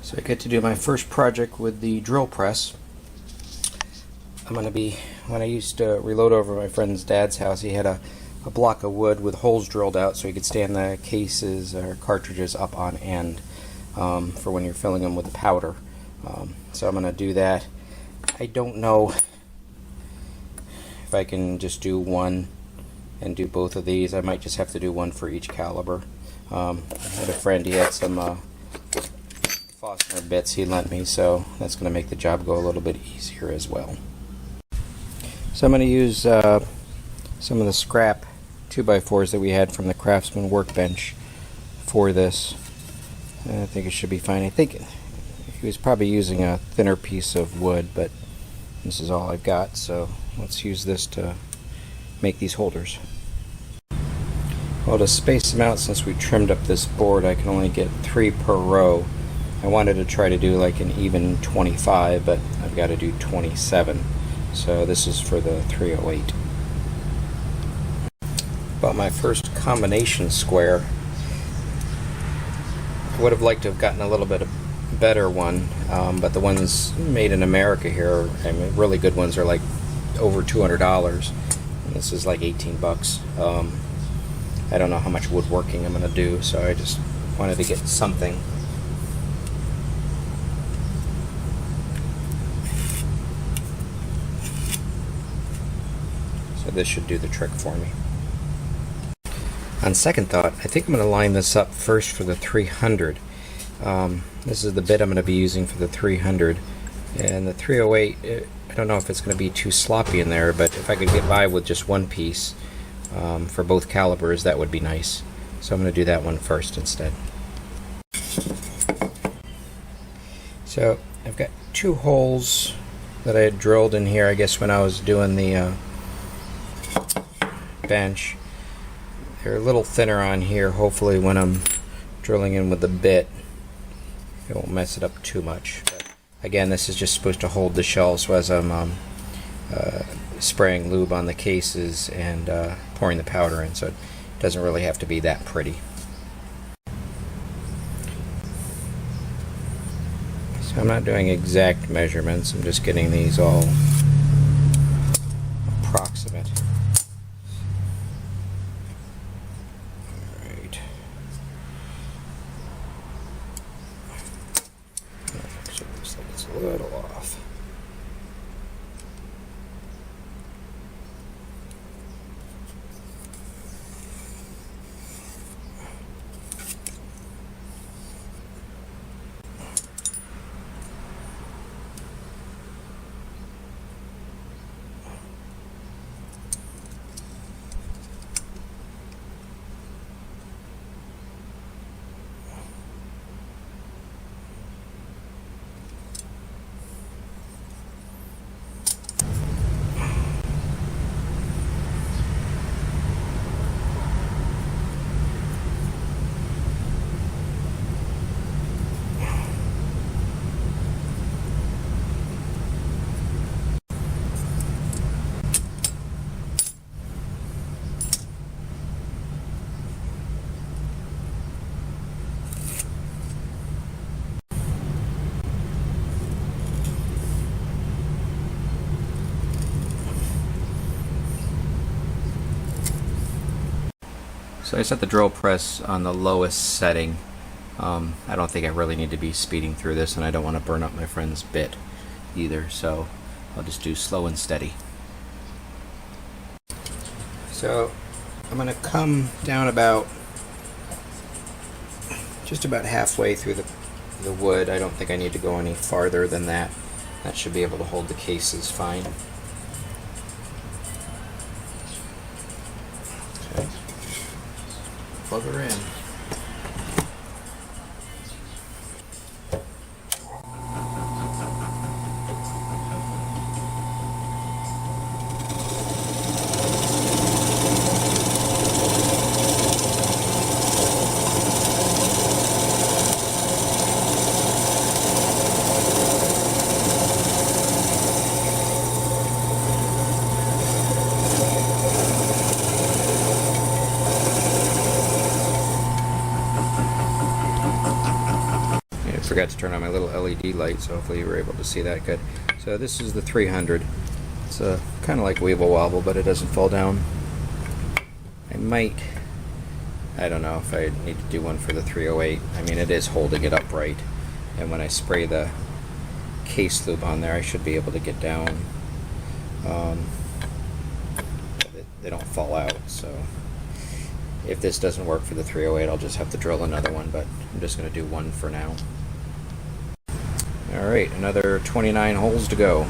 So I get to do my first project with the drill press. When I used to reload over my friend's dad's house, he had a block of wood with holes drilled out so you could stand the cases or cartridges up on end for when you're filling them with the powder. So I'm going to do that. I don't know if I can just do one and do both of these. I might just have to do one for each caliber. I had a friend, he had some Fastener bits he lent me, so that's going to make the job go a little bit easier as well. So I'm going to use some of the scrap 2x4s that we had from the Craftsman workbench for this. I think it should be fine. I think he was probably using a thinner piece of wood, but this is all I've got, so let's use this to make these holders. Well, to space them out, since we trimmed up this board, I can only get 3 per row. I wanted to try to do like an even 25, but I've got to do 27. So this is for the 308. About my first combination square, I would have liked to have gotten a little bit better one, but the ones made in America here, I mean, really good ones are like over $200. And this is like 18 bucks. I don't know how much woodworking I'm going to do, so I just wanted to get something. So this should do the trick for me. On second thought, I think I'm going to line this up first for the 300. This is the bit I'm going to be using for the 300. And the 308, I don't know if it's going to be too sloppy in there, but if I could get by with just one piece for both calibers, that would be nice. So I'm going to do that one first instead. So I've got 2 holes that I had drilled in here, I guess, when I was doing the bench. They're a little thinner on here. Hopefully when I'm drilling in with the bit, it won't mess it up too much. But again, this is just supposed to hold the shell, so as I'm spraying lube on the cases and pouring the powder in, so it doesn't really have to be that pretty. So I'm not doing exact measurements, I'm just getting these all approximate. Alright. Actually, looks like it's a little off. So I set the drill press on the lowest setting. I don't think I really need to be speeding through this, and I don't want to burn up my friend's bit either, so I'll just do slow and steady. So I'm going to come down just about halfway through the wood. I don't think I need to go any farther than that. That should be able to hold the cases fine. Okay. Plug her in. forgot to turn on my little LED light, so hopefully you were able to see that good. So this is the 300. It's kind of like Weeble Wobble, but it doesn't fall down. I don't know if I need to do one for the 308. I mean, it is holding it upright, and when I spray the case lube on there, I should be able to get down. They don't fall out, so if this doesn't work for the 308, I'll just have to drill another one, but I'm just going to do one for now. Alright, another 29 holes to go.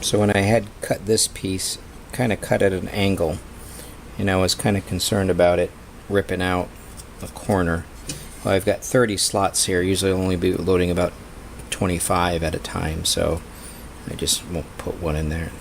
So when I had cut this piece, kind of cut at an angle, and I was kind of concerned about it ripping out a corner. Well, I've got 30 slots here. Usually I'll only be loading about 25 at a time, so I just won't put one in there.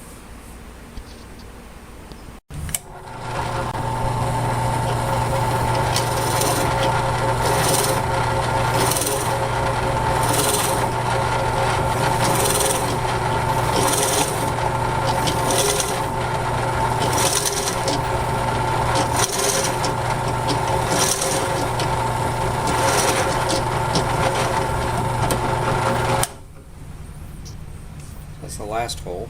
That's the last hole.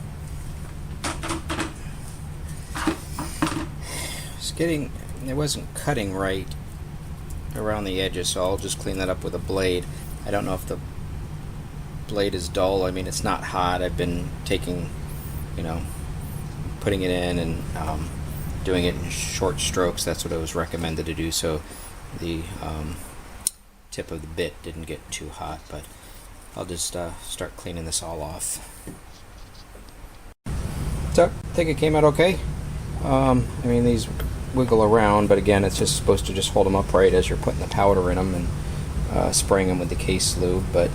It wasn't cutting right around the edges, so I'll just clean that up with a blade. I don't know if the blade is dull. I mean, it's not hot. I've been taking, putting it in and doing it in short strokes. That's what it was recommended to do, so the tip of the bit didn't get too hot, but I'll just start cleaning this all off. So, I think it came out okay. I mean, these wiggle around, but again, it's just supposed to just hold them upright as you're putting the powder in them and spraying them with the case lube. But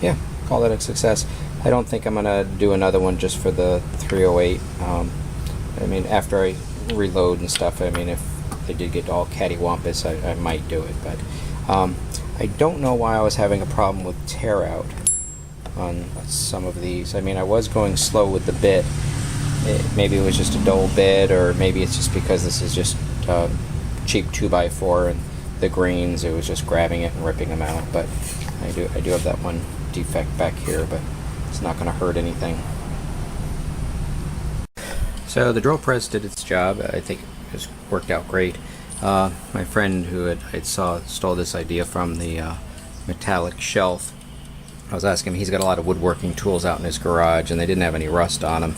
yeah, call that a success. I don't think I'm gonna do another one just for the 308. I mean, after I reload and stuff, I mean, if they did get all cattywampus, I might do it. But I don't know why I was having a problem with tear out on some of these. I mean, I was going slow with the bit. Maybe it was just a dull bit, or maybe it's just because this is just cheap 2x4 and the grains, it was just grabbing it and ripping them out. But I do have that one defect back here, but it's not going to hurt anything. So the drill press did its job. I think it's worked out great. My friend who I stole this idea from, the metallic shelf, I was asking him, he's got a lot of woodworking tools out in his garage and they didn't have any rust on them.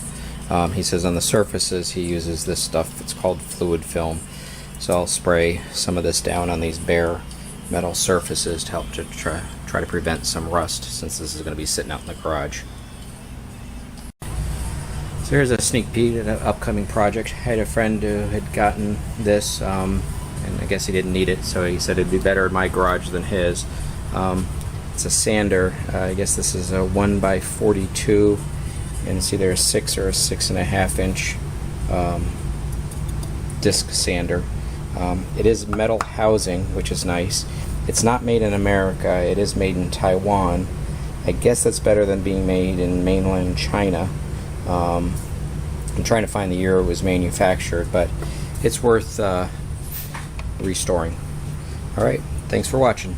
He says on the surfaces he uses this stuff, it's called fluid film. So I'll spray some of this down on these bare metal surfaces to help to try to prevent some rust, since this is going to be sitting out in the garage. So here's a sneak peek at an upcoming project. I had a friend who had gotten this, and I guess he didn't need it, so he said it'd be better in my garage than his. It's a sander. I guess this is a 1x42, and it's either a 6 or a 6.5 inch disc sander. It is metal housing, which is nice. It's not made in America. It is made in Taiwan. I guess that's better than being made in mainland China. I'm trying to find the year it was manufactured, but it's worth restoring. Alright, thanks for watching.